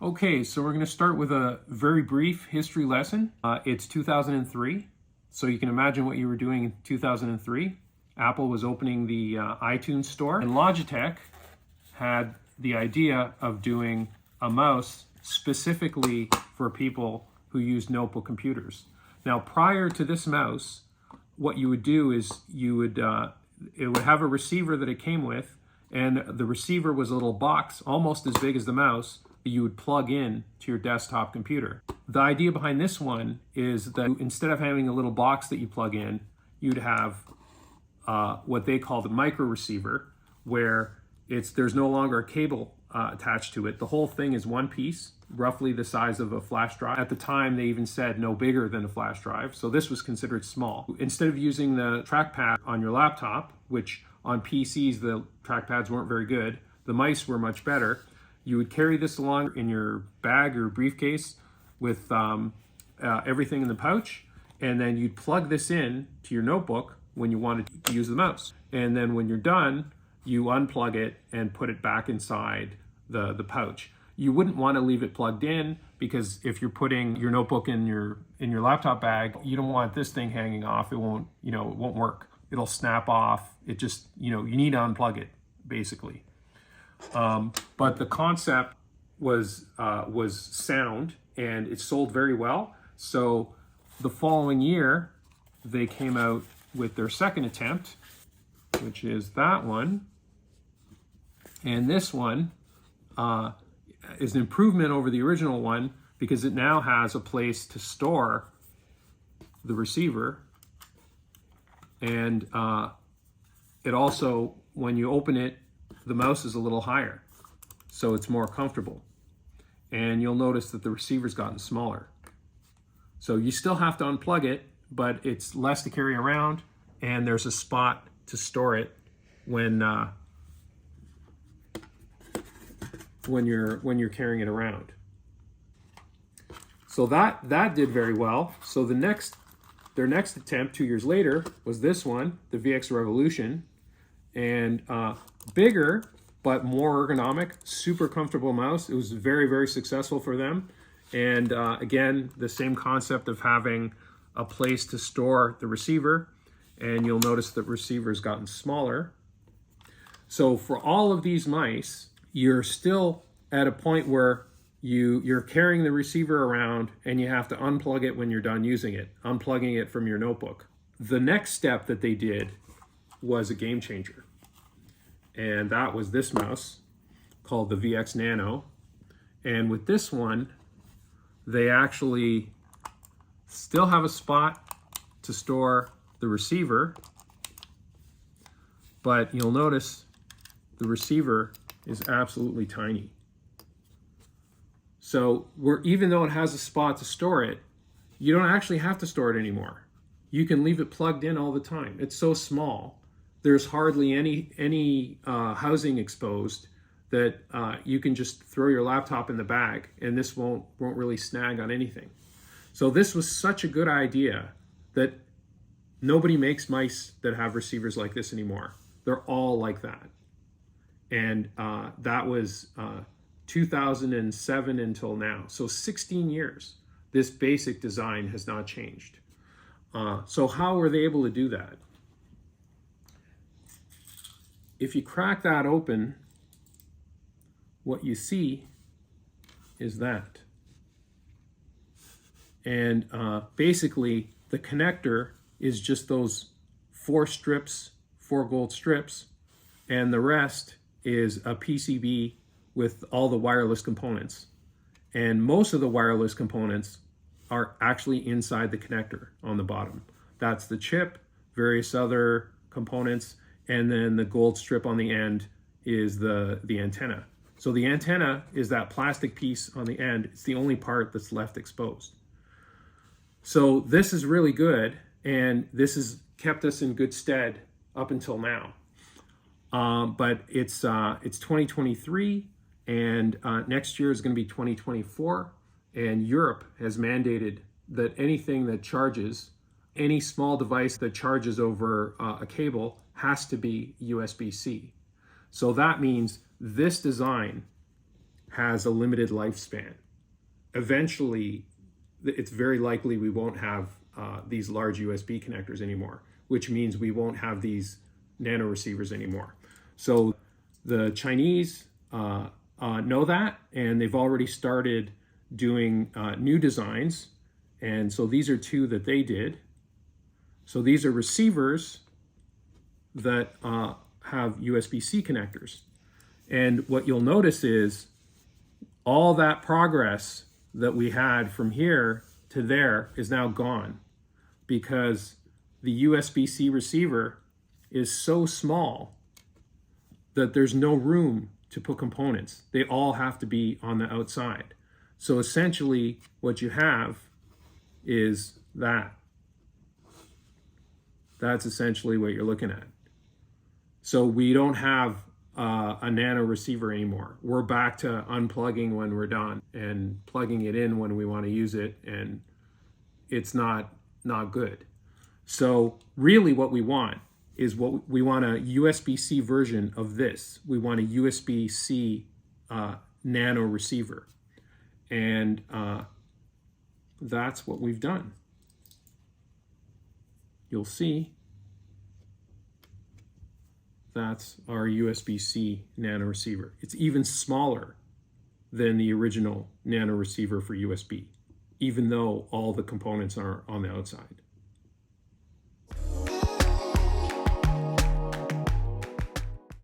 Okay, so we're going to start with a very brief history lesson. It's 2003, so you can imagine what you were doing in 2003. Apple was opening the iTunes store, and Logitech had the idea of doing a mouse specifically for people who use notebook computers. Now, prior to this mouse, what you would do is it would have a receiver that it came with, and the receiver was a little box almost as big as the mouse that you would plug in to your desktop computer. The idea behind this one is that instead of having a little box that you plug in, you'd have what they call the micro receiver, where there's no longer a cable attached to it. The whole thing is one piece, roughly the size of a flash drive. At the time, they even said no bigger than a flash drive, so this was considered small. Instead of using the trackpad on your laptop, which on PCs the trackpads weren't very good, the mice were much better, you would carry this along in your bag or briefcase with everything in the pouch, and then you'd plug this in to your notebook when you wanted to use the mouse. And then when you're done, you unplug it and put it back inside the pouch. You wouldn't want to leave it plugged in, because if you're putting your notebook in your laptop bag, you don't want this thing hanging off. It won't work. It'll snap off. It just, you need to unplug it, basically. But the concept was sound, and it sold very well. So the following year, they came out with their second attempt, which is that one. And this one is an improvement over the original one, because it now has a place to store the receiver. And it also, when you open it, the mouse is a little higher, so it's more comfortable. And you'll notice that the receiver's gotten smaller. So you still have to unplug it, but it's less to carry around, and there's a spot to store it when you're carrying it around. So that did very well. So their next attempt 2 years later was this one, the VX Revolution, and bigger but more ergonomic, super comfortable mouse. It was very, very successful for them. And again, the same concept of having a place to store the receiver, and you'll notice the receiver's gotten smaller. So for all of these mice, you're still at a point where you're carrying the receiver around, and you have to unplug it when you're done using it, unplugging it from your notebook. The next step that they did was a game changer. And that was this mouse called the VX Nano. And with this one, they actually still have a spot to store the receiver, but you'll notice the receiver is absolutely tiny. So even though it has a spot to store it, you don't actually have to store it anymore. You can leave it plugged in all the time. It's so small. There's hardly any housing exposed, that you can just throw your laptop in the bag, and this won't really snag on anything. So this was such a good idea that nobody makes mice that have receivers like this anymore. They're all like that. And that was 2007 until now. So 16 years, this basic design has not changed. So how were they able to do that? If you crack that open, what you see is that. And basically, the connector is just those four gold strips, and the rest is a PCB with all the wireless components. And most of the wireless components are actually inside the connector on the bottom. That's the chip, various other components, and then the gold strip on the end is the antenna. So the antenna is that plastic piece on the end. It's the only part that's left exposed. So this is really good, and this has kept us in good stead up until now. But it's 2023, and next year is going to be 2024, and Europe has mandated that anything that charges, any small device that charges over a cable, has to be USB-C. So that means this design has a limited lifespan. Eventually, it's very likely we won't have these large USB connectors anymore, which means we won't have these nano receivers anymore. So the Chinese know that, and they've already started doing new designs. And so these are two that they did. So these are receivers that have USB-C connectors. And what you'll notice is all that progress that we had from here to there is now gone, because the USB-C receiver is so small that there's no room to put components. They all have to be on the outside. So essentially what you have is that. That's essentially what you're looking at. So we don't have a nano receiver anymore. We're back to unplugging when we're done and plugging it in when we want to use it, and it's not good. So really what we want is we want a USB-C version of this. We want a USB-C nano receiver. And that's what we've done. You'll see that's our USB-C nano receiver. It's even smaller than the original nano receiver for USB, even though all the components are on the outside.